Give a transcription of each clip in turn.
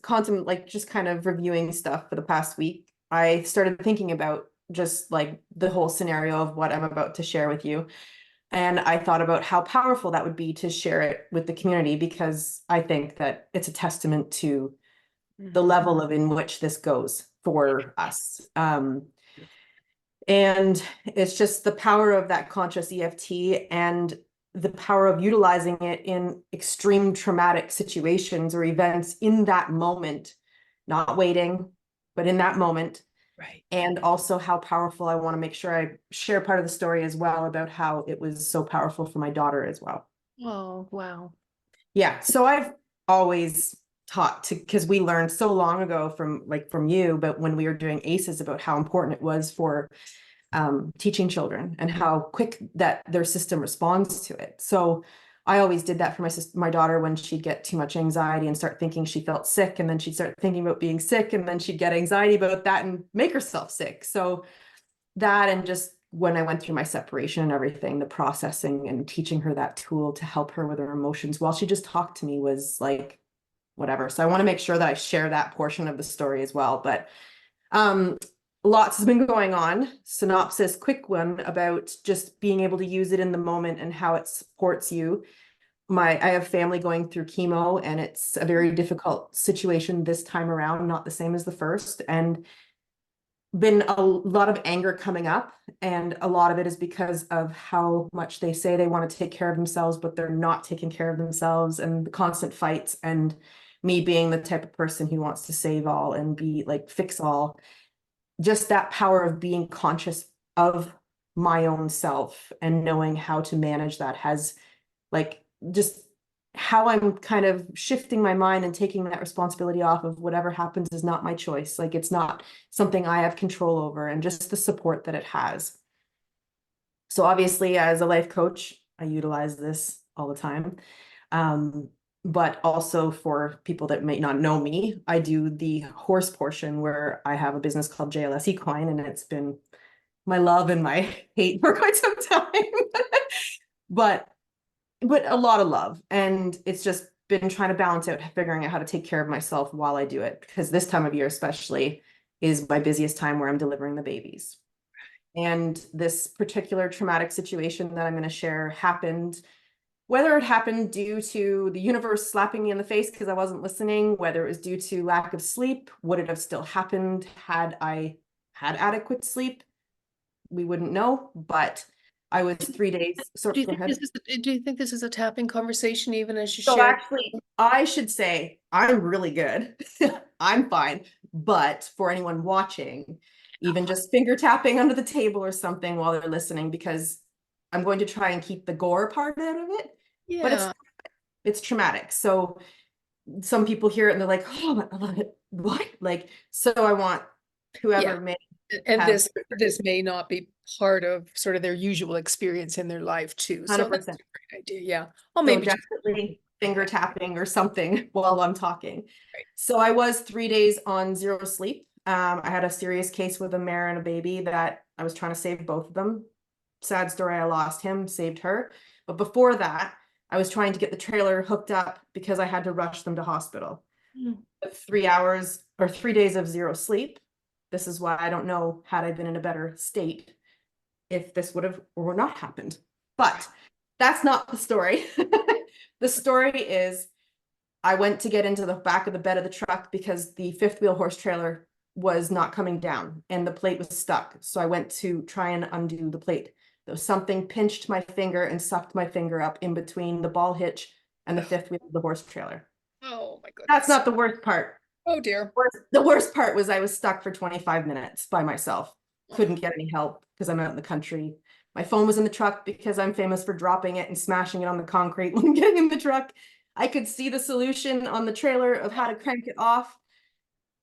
was like just kind of reviewing stuff for the past week, I started thinking about just like the whole scenario of what I'm about to share with you. And I thought about how powerful that would be to share it with the community, because I think that it's a testament to the level of in which this goes for us. And it's just the power of that conscious EFT and the power of utilizing it in extreme traumatic situations or events in that moment, not waiting, but in that moment. Right. And also how powerful, I want to make sure I share part of the story as well about how it was so powerful for my daughter as well. Oh, wow. Yeah. So I've always taught to, because we learned so long ago from you, but when we were doing ACEs, about how important it was for teaching children and how quick that their system responds to it. So I always did that for my daughter when she'd get too much anxiety and start thinking she felt sick, and then she'd start thinking about being sick, and then she'd get anxiety about that and make herself sick. So that, and just when I went through my separation and everything, the processing and teaching her that tool to help her with her emotions while she just talked to me was like, whatever. So I want to make sure that I share that portion of the story as well. But lots has been going on. Synopsis, quick one about just being able to use it in the moment and how it supports you. I have family going through chemo, and it's a very difficult situation this time around, not the same as the first, and been a lot of anger coming up, and a lot of it is because of how much they say they want to take care of themselves, but they're not taking care of themselves, and the constant fights, and me being the type of person who wants to save all and be like fix all. Just that power of being conscious of my own self and knowing how to manage that has, like, just how I'm kind of shifting my mind and taking that responsibility off of whatever happens is not my choice. Like, it's not something I have control over, and just the support that it has. So obviously, as a life coach, I utilize this all the time. But also for people that may not know me, I do the horse portion where I have a business called JLS Equine, and it's been my love and my hate for quite some time. but a lot of love. And it's just been trying to balance out, figuring out how to take care of myself while I do it, because this time of year especially is my busiest time where I'm delivering the babies. And this particular traumatic situation that I'm going to share happened, whether it happened due to the universe slapping me in the face because I wasn't listening, whether it was due to lack of sleep, would it have still happened had I had adequate sleep? We wouldn't know, but I was 3 days. So Do you go think ahead. do you think this is a tapping conversation, even as you So share? actually, I should say I'm really good. I'm fine. But for anyone watching, even just finger tapping under the table or something while they're listening, because I'm going to try and keep the gore part out of it. But Yeah. it's traumatic. So some people hear it and they're like, oh, I love it. What? Like, so I want whoever Yeah. may And have this may not be part of sort of their usual experience in their life too. So that's 100%. a great idea. Yeah. Well, So maybe just definitely finger tapping or something while I'm talking. right. So I was 3 days on zero sleep. I had a serious case with a mare and a baby that I was trying to save both of them. Sad story, I lost him, saved her. But before that, I was trying to get the trailer hooked up because I had to rush them to hospital. 3 hours or 3 days of zero sleep. This is why I don't know, had I been in a better state, if this would have or not happened. But that's not the story. The story is I went to get into the back of the bed of the truck because the fifth wheel horse trailer was not coming down and the plate was stuck. So I went to try and undo the plate. There was something pinched my finger and sucked my finger up in between the ball hitch and the fifth wheel of the horse trailer. Oh my goodness. That's not the worst part. Oh dear. The worst part was I was stuck for 25 minutes by myself. Couldn't get any help because I'm out in the country. My phone was in the truck because I'm famous for dropping it and smashing it on the concrete when getting in the truck. I could see the solution on the trailer of how to crank it off,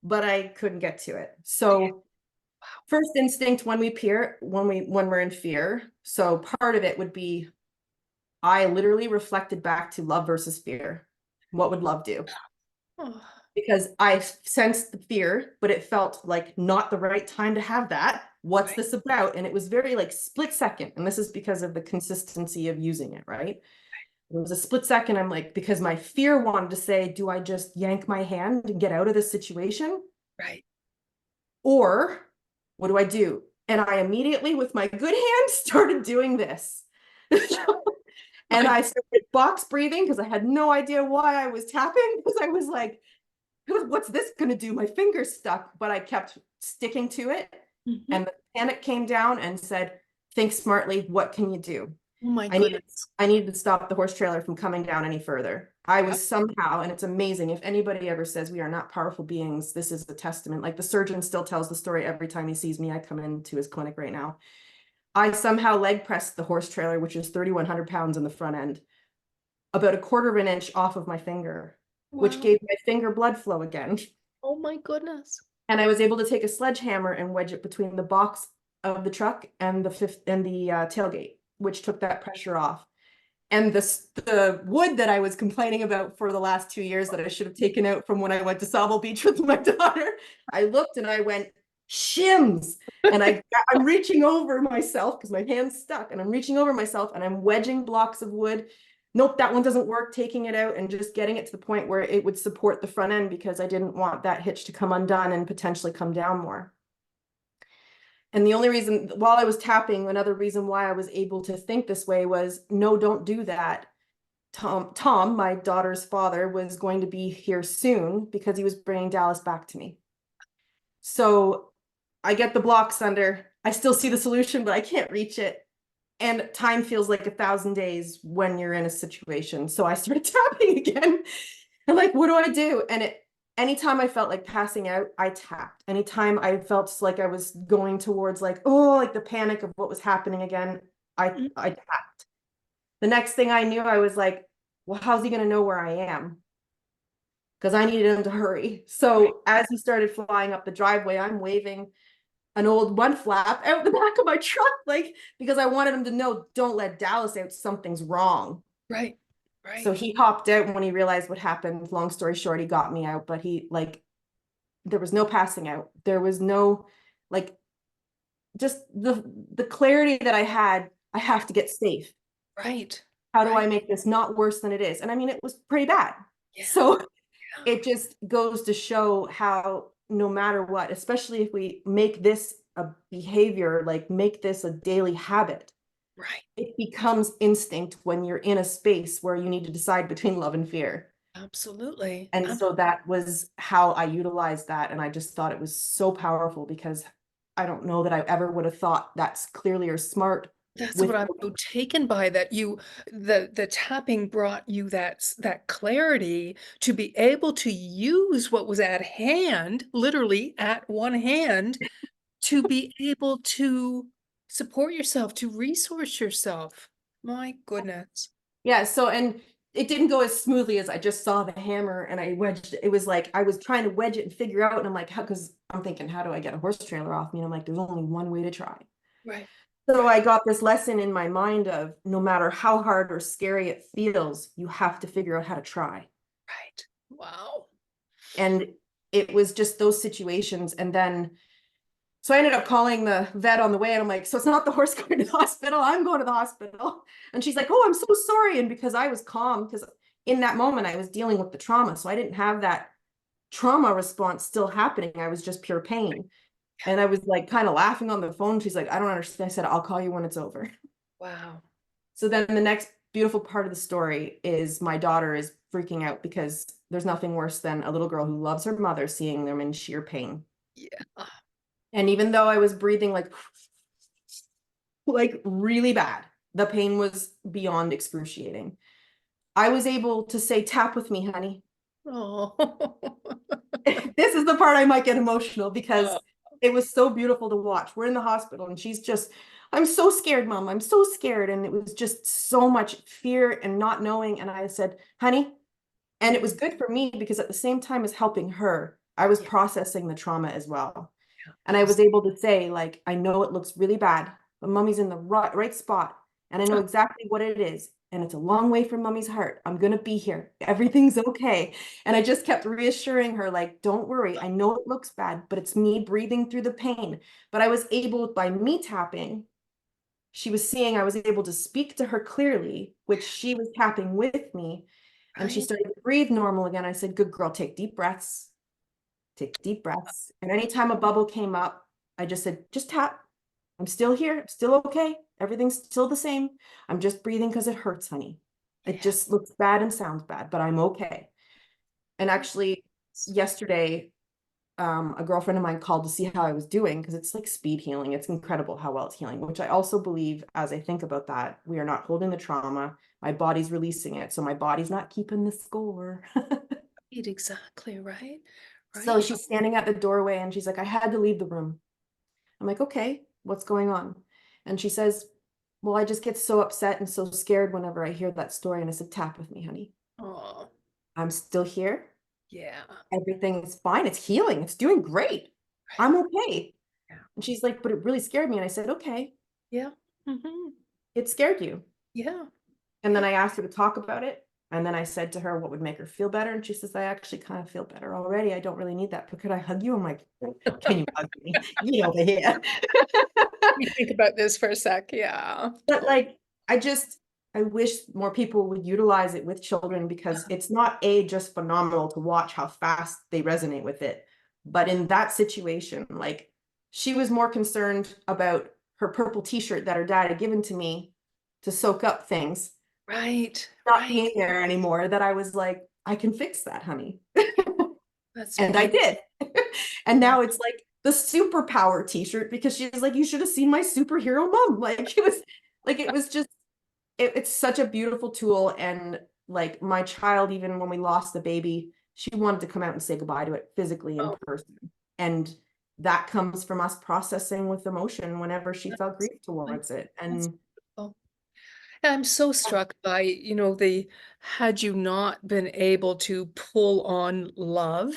but I couldn't get to it. So first instinct when we're in fear. So part of it would be, I literally reflected back to love versus fear. What would love do? Oh. Because I sensed the fear, but it felt like not the right time to have that. What's this about? And it was very like split second. And this is because of the consistency of using it, right? It was a split second. I'm like, because my fear wanted to say, do I just yank my hand and get out of this situation? Right. Or what do I do? And I immediately, with my good hand, started doing this. And Right. I started box breathing because I had no idea why I was tapping, because I was like, what's this going to do? My fingers stuck, but I kept sticking to it. Mhm. And the panic came down and said, think smartly. What can you do? Oh my I needed, goodness. I needed to stop the horse trailer from coming down any further. I Yep. was somehow, and it's amazing, if anybody ever says we are not powerful beings, this is a testament. Like the surgeon still tells the story every time he sees me. I come into his clinic right now. I somehow leg pressed the horse trailer, which is 3,100 pounds in the front end, about a quarter of an inch off of my finger, which Wow. gave my finger blood flow again. Oh my goodness. And I was able to take a sledgehammer and wedge it between the box of the truck and the tailgate, which took that pressure off. And the wood that I was complaining about for the last 2 years that I should have taken out from when I went to Sable Beach with my daughter, I looked and I went, shims. And I'm reaching over myself because my hand's stuck, and I'm reaching over myself and I'm wedging blocks of wood. Nope, that one doesn't work, taking it out and just getting it to the point where it would support the front end, because I didn't want that hitch to come undone and potentially come down more. And the only reason, while I was tapping, another reason why I was able to think this way was, no, don't do that. Tom, my daughter's father, was going to be here soon because he was bringing Dallas back to me. So I get the blocks under, I still see the solution, but I can't reach it. And time feels like 1,000 days when you're in a situation. So I started tapping again. I'm like, what do I do? And anytime I felt like passing out, I tapped. Anytime I felt like I was going towards like, oh, like the panic of what was happening again, Mhm. I tapped. The next thing I knew, I was like, well, how's he going to know where I am? Because I needed him to hurry. Right. So as he started flying up the driveway, I'm waving an old mud flap out the back of my truck, like, because I wanted him to know, don't let Dallas out, something's wrong. Right. So Right. he hopped out when he realized what happened. Long story short, he got me out, but there was no passing out. There was no, like, just the clarity that I have to get safe. Right. How do I Right. make this not worse than it is? And I mean, it was pretty bad. Yeah. So Yeah. it just goes to show how no matter what, especially if we make this a behavior, like make this a daily habit, Right. it becomes instinct when you're in a space where you need to decide between love and fear. Absolutely. And so that was how I utilized that. And I just thought it was so powerful, because I don't know that I ever would have thought that's clearly or smart That's what with. I'm so taken by, that the tapping brought you that clarity to be able to use what was at hand, literally at one hand, to be able to support yourself, to resource yourself. My goodness. Yeah, so, and it didn't go as smoothly as I just saw the hammer and I wedged it. It was like I was trying to wedge it and figure out, and I'm like, how, because I'm thinking, how do I get a horse trailer off me? And I'm like, there's only one way to try. Right. So Right. I got this lesson in my mind of, no matter how hard or scary it feels, you have to figure out how to try. Right. Wow. And it was just those situations. And then, so I ended up calling the vet on the way, and I'm like, so it's not the horse going to the hospital, I'm going to the hospital. And she's like, oh, I'm so sorry. And because I was calm, because in that moment I was dealing with the trauma. So I didn't have that trauma response still happening. I was just pure pain. Yeah. And I was like kind of laughing on the phone. She's like, I don't understand. I said, I'll call you when it's over. Wow. So then the next beautiful part of the story is my daughter is freaking out, because there's nothing worse than a little girl who loves her mother seeing them in sheer pain. Yeah. And even though I was breathing like really bad, the pain was beyond excruciating. I was able to say, tap with me, honey. Oh. This is the part I might get emotional, because Oh. it was so beautiful to watch. We're in the hospital and she's just, I'm so scared, mom. I'm so scared. And it was just so much fear and not knowing. And I said, honey, and it was good for me, because at the same time as helping her, I was Yeah. processing the trauma as well. Yeah. And I was able to say, like, I know it looks really bad, but mommy's in the right spot. And I know exactly what it is. And it's a long way from mommy's heart. I'm going to be here. Everything's okay. And I just kept reassuring her, like, don't worry. I know it looks bad, but it's me breathing through the pain. But I was able, by me tapping, she was seeing I was able to speak to her clearly, which she was tapping with me. And she Right. started to breathe normal again. I said, good girl, take deep breaths, take deep breaths. And anytime a bubble came up, I just said, just tap. I'm still here. I'm still okay. Everything's still the same. I'm just breathing because it hurts, honey. It Yeah. just looks bad and sounds bad, but I'm okay. And actually, yesterday, a girlfriend of mine called to see how I was doing because it's like speed healing. It's incredible how well it's healing, which I also believe as I think about that, we are not holding the trauma. My body's releasing it. So my body's not keeping the score. Exactly. Right. So Right. she's standing at the doorway and she's like, I had to leave the room. I'm like, okay, what's going on? And she says, well, I just get so upset and so scared whenever I hear that story. And I said, tap with me, honey. Oh, I'm still here. yeah. Everything is fine. It's healing. It's doing great. Right. I'm okay. Yeah. And she's like, but it really scared me. And I said, okay, Yeah. Hmm. it scared you. Yeah. And then Yeah. I asked her to talk about it. And then I said to her, what would make her feel better? And she says, I actually kind of feel better already. I don't really need that. But could I hug you? I'm like, can you hug me? Get over here. You think about this for a sec. Yeah. But Oh, like, I wish more people would utilize it with children because it's not just phenomenal to watch how fast they resonate with it. But in that situation, like she was more concerned about her purple t-shirt that her dad had given to me to soak up things, right. not Right. being there anymore, that I was like, I can fix that, honey. That's And I beautiful. did. And Yeah. now it's like the superpower t-shirt because she's like, you should have seen my superhero mom. Like it was just it's such a beautiful tool. And like my child, even when we lost the baby, she wanted to come out and say goodbye to it physically in Oh, person. And that comes from us processing with emotion whenever she felt that's, grief towards it. that's And beautiful. And I'm so struck by, the had you not been able to pull on love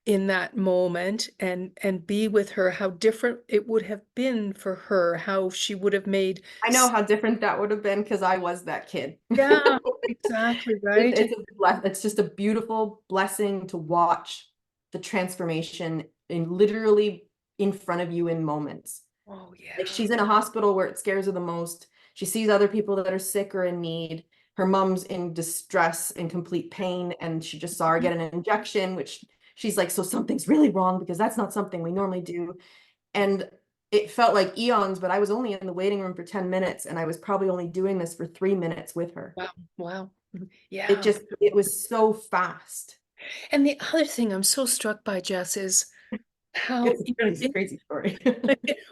in that moment and be with her, how different it would have been for her, how she would have made I know how different that would have been because I was that kid. yeah, exactly, right? It's just a beautiful blessing to watch the transformation in literally in front of you in moments. Oh, Like yeah. she's in a hospital where it scares her the most. She sees other people that are sick or in need. Her mom's in distress and complete pain, and she just saw her get an injection, which she's like, so something's really wrong because that's not something we normally do. And it felt like eons, but I was only in the waiting room for 10 minutes, and I was probably only doing this for 3 minutes with her. Wow, wow. It Yeah. just, it was so fast. And the other thing I'm so struck by, Jess, is how It's a really crazy story.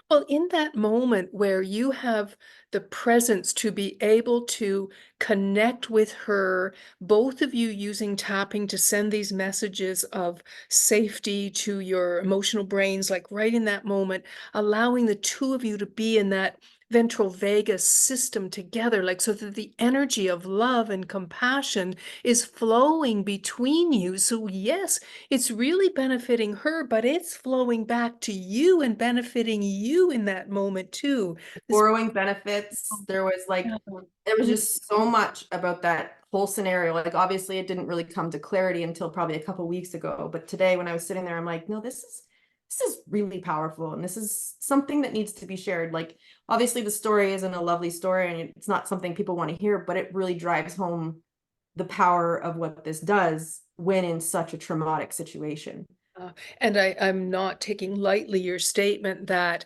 well, in that moment where you have the presence to be able to connect with her, both of you using tapping to send these messages of safety to your emotional brains, like right in that moment, allowing the two of you to be in that ventral vagus system together, like so that the energy of love and compassion is flowing between you. So, yes, it's really benefiting her, but it's flowing back to you and benefiting you in that moment too. This Borrowing benefits, there was like, there was just so much about that whole scenario. Like obviously it didn't really come to clarity until probably a couple weeks ago. But today when I was sitting there, I'm like, no, this is really powerful. And this is something that needs to be shared. Like obviously the story isn't a lovely story and it's not something people want to hear, but it really drives home the power of what this does when in such a traumatic situation. and I'm not taking lightly your statement that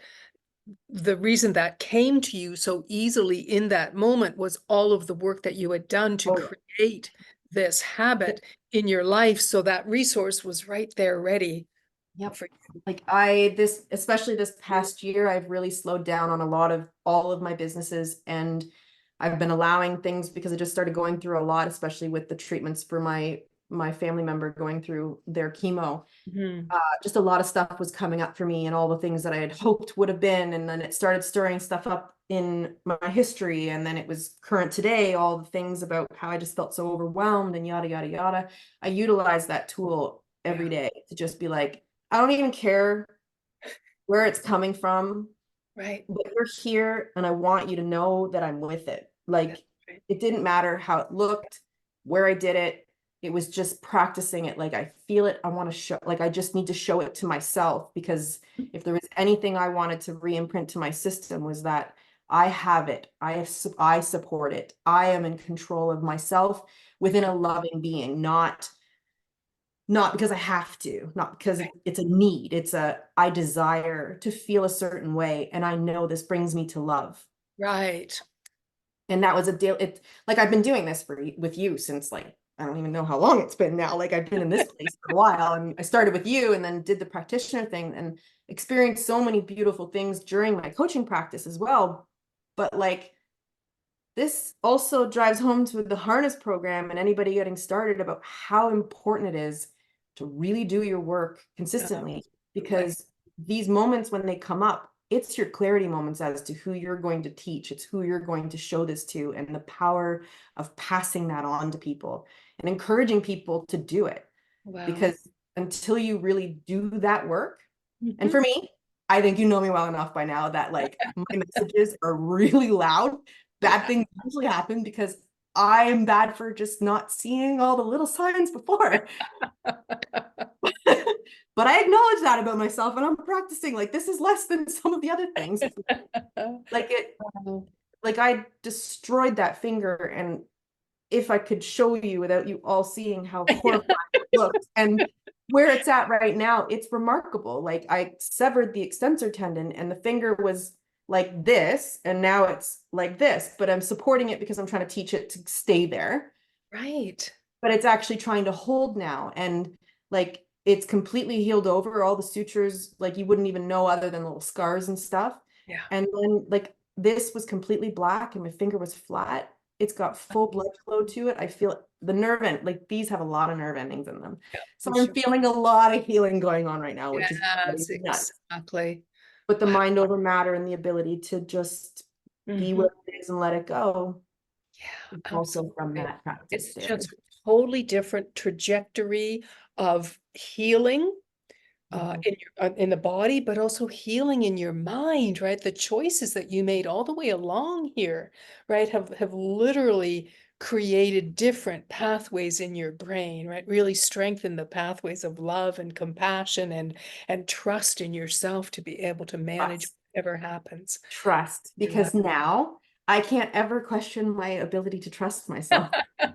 the reason that came to you so easily in that moment was all of the work that you had done to Oh yeah. create this habit in your life. So that resource was right there ready Yep. for Like especially this past year, I've really slowed down on all of my businesses, and I've been allowing things because I just started going through a lot, especially with the treatments for my family member going through their chemo. you. Just a lot of stuff was coming up for me and all the things that I had hoped would have been. And then it started stirring stuff up in my history. And then it was current today, all the things about how I just felt so overwhelmed and yada, yada, yada. I utilize that tool Yeah, every day to just be like, I don't even care where it's coming from, right. but you're here and I want you to know that I'm with it. Like That's right. it didn't matter how it looked, where I did it. It was just practicing it. Like I feel it. I want to show, like I just need to show it to myself because if there was anything I wanted to re-imprint to my system was that I have it. I support it. I am in control of myself within a loving being, not because I have to, not because it's a need. It's I desire to feel a certain way. And I know this brings me to love. Right. And that was a deal. It like I've been doing this with you since like, I don't even know how long it's been now. Like I've been in this place for a while, and I started with you and then did the practitioner thing and experienced so many beautiful things during my coaching practice as well. But like, this also drives home to the harness program and anybody getting started about how important it is to really do your work consistently, Right. because these moments when they come up, it's your clarity moments as to who you're going to teach. It's who you're going to show this to, and the power of passing that on to people and encouraging people to do it. Wow. Because until you really do that work, and Mhm. for me, I think you know me well enough by now that like my messages are really loud. Bad Yeah. things usually happen because I am bad for just not seeing all the little signs before. But I acknowledge that about myself, and I'm practicing like this is less than some of the other things. Like it, Wow. like I destroyed that finger, and if I could show you without you all seeing how horrifying it looks and where it's at right now, it's remarkable. Like I severed the extensor tendon and the finger was like this, and now it's like this, but I'm supporting it because I'm trying to teach it to stay there. Right. But it's actually trying to hold now. And like it's completely healed over. All the sutures, like you wouldn't even know other than little scars and stuff. Yeah. And then like this was completely black and my finger was flat. It's got full blood flow to it. I feel the nerve end, like these have a lot of nerve endings in them. Yeah. So I'm I'm sure. feeling a lot of healing going on right now, which is Yes, nuts. exactly. But the Wow. mind over matter and the ability to just be Mhm. what it is and let it go Yeah, is also from absolutely. that practice It's there. just a totally different trajectory of healing Mhm. in the body, but also healing in your mind, right? The choices that you made all the way along here, right, have literally created different pathways in your brain, right? Really strengthen the pathways of love and compassion and trust in yourself to be able to manage Trust. whatever happens Trust, in because now I can't ever question my ability to trust myself. life.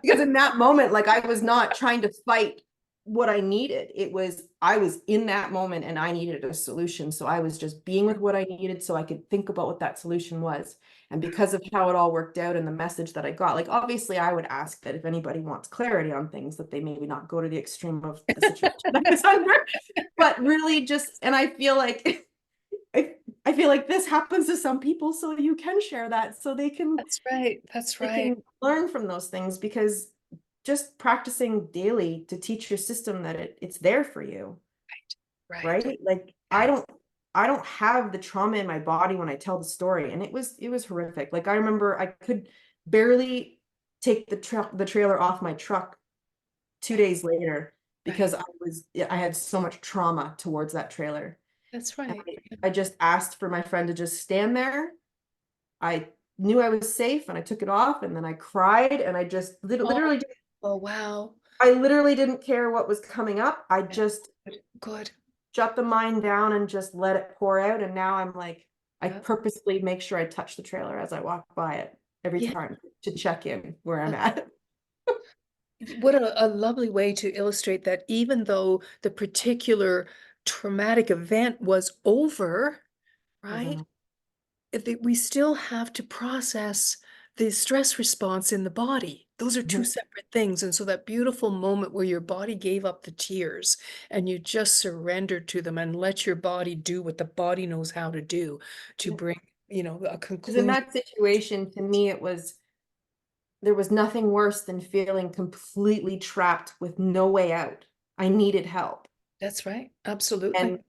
Because in that moment, like I was not trying to fight what I needed. I was in that moment and I needed a solution. So I was just being with what I needed so I could think about what that solution was. And because of how it all worked out and the message that I got, like obviously I would ask that if anybody wants clarity on things, that they maybe not go to the extreme of the situation I was under, but really just, and I feel like I feel like this happens to some people, so you can share that so they can That's right. That's right. learn from those things, because just practicing daily to teach your system that it's there for you, Right. right? Like Yeah. I don't have the trauma in my body when I tell the story, and it was horrific. Like I remember I could barely take the trailer off my truck 2 days later because Right. I had so much trauma towards that trailer. That's And right. I just asked for my friend to just stand there. I knew I was safe and I took it off, and then I cried and I just Oh, literally oh, wow. I literally didn't care what was coming up. I Yeah. just Good. Good. shut the mind down and just let it pour out. And now I'm like, I Yeah. purposely make sure I touch the trailer as I walk by it every Yeah. time to check in where I'm Uh, at. What a lovely way to illustrate that even though the particular traumatic event was over, right? Mhm. We still have to process the stress response in the body. Those are two Mhm. separate things. And so that beautiful moment where your body gave up the tears and you just surrendered to them and let your body do what the body knows how to do to bring, a Because in conclusion. that situation, to me, there was nothing worse than feeling completely trapped with no way out. I needed help. That's right. Absolutely. And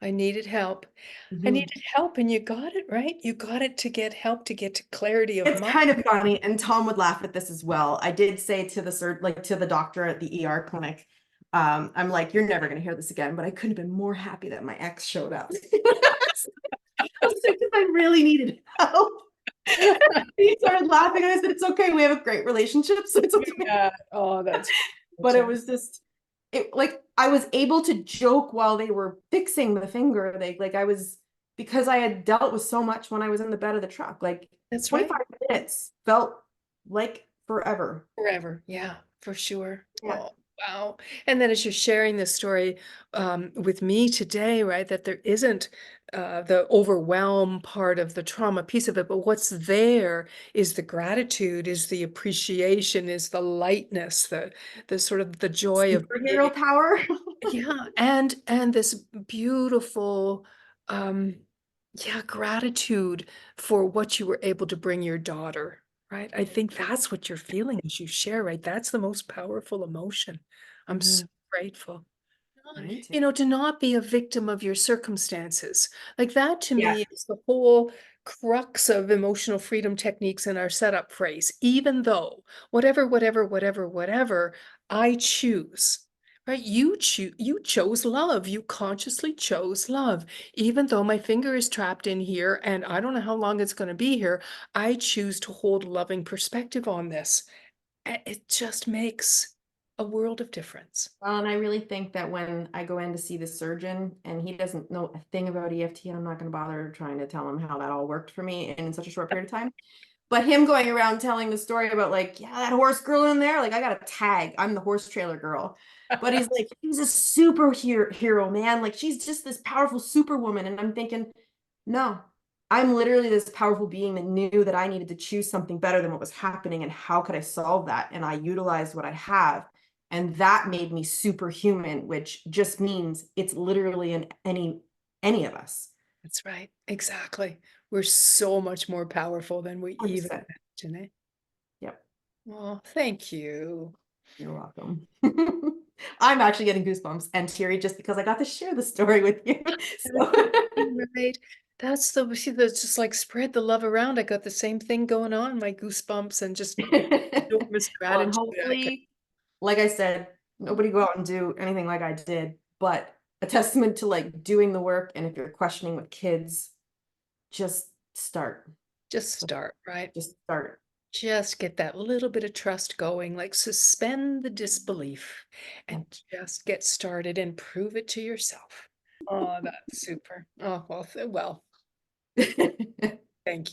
I needed help. I mhm. needed help and you got it, right? You got it to get help, to get to clarity of It's mind. kind of funny, and Tom would laugh at this as well. I did say to to the doctor at the ER clinic, I'm like, you're never gonna hear this again, but I couldn't have been more happy that my ex showed up. I was like, because I really needed help. He started laughing, and I said, it's okay, we have a great relationship, so it's okay. Yeah. Oh, that's But it was just it like I was able to joke while they were fixing the finger. They like I was because I had dealt with so much when I was in the bed of the truck. Like That's right. 25 minutes felt like forever. Forever. Yeah, for sure. Yeah. Oh, wow. And then as you're sharing this story with me today, right, that there isn't the overwhelm part of the trauma piece of it, but what's there is the gratitude, is the appreciation, is the lightness, the sort of the joy of being. Superhero power. Yeah, and this beautiful, um, yeah, gratitude for what you were able to bring your daughter, right? I think that's what you're feeling as you share, right? That's the most powerful emotion. I'm so Mhm. grateful. Me too. You know, to not be a victim of your circumstances. Like that to Yeah. me is the whole crux of emotional freedom techniques in our setup phrase. Even though whatever, I choose. Right? You chose love. You consciously chose love. Even though my finger is trapped in here and I don't know how long it's going to be here, I choose to hold a loving perspective on this. It just makes a world of difference. Well, and I really think that when I go in to see the surgeon and he doesn't know a thing about EFT, and I'm not going to bother trying to tell him how that all worked for me in such a short period of time. But him going around telling the story about like, yeah, that horse girl in there, like I got a tag. I'm the horse trailer girl. But he's like, he's a superhero, man. Like she's just this powerful superwoman. And I'm thinking, no, I'm literally this powerful being that knew that I needed to choose something better than what was happening. And how could I solve that? And I utilized what I have. And that made me superhuman, which just means it's literally in any of us. That's right. Exactly. We're so much more powerful than we even 100%. imagine it. Yep. Oh, thank you. You're welcome. I'm actually getting goosebumps and teary just because I got to share the story with you. So Right. That's the see, that's just like spread the love around. I got the same thing going on, my goosebumps and just enormous well, and gratitude. hopefully, like I said, nobody go out and do anything like I did, but a testament to like doing the work. And if you're questioning with kids, just start. Just start, right? Just start. Just get that little bit of trust going, like suspend the disbelief and just get started and prove it to yourself. Oh, that's super. Oh, well, well, Yep. thank you.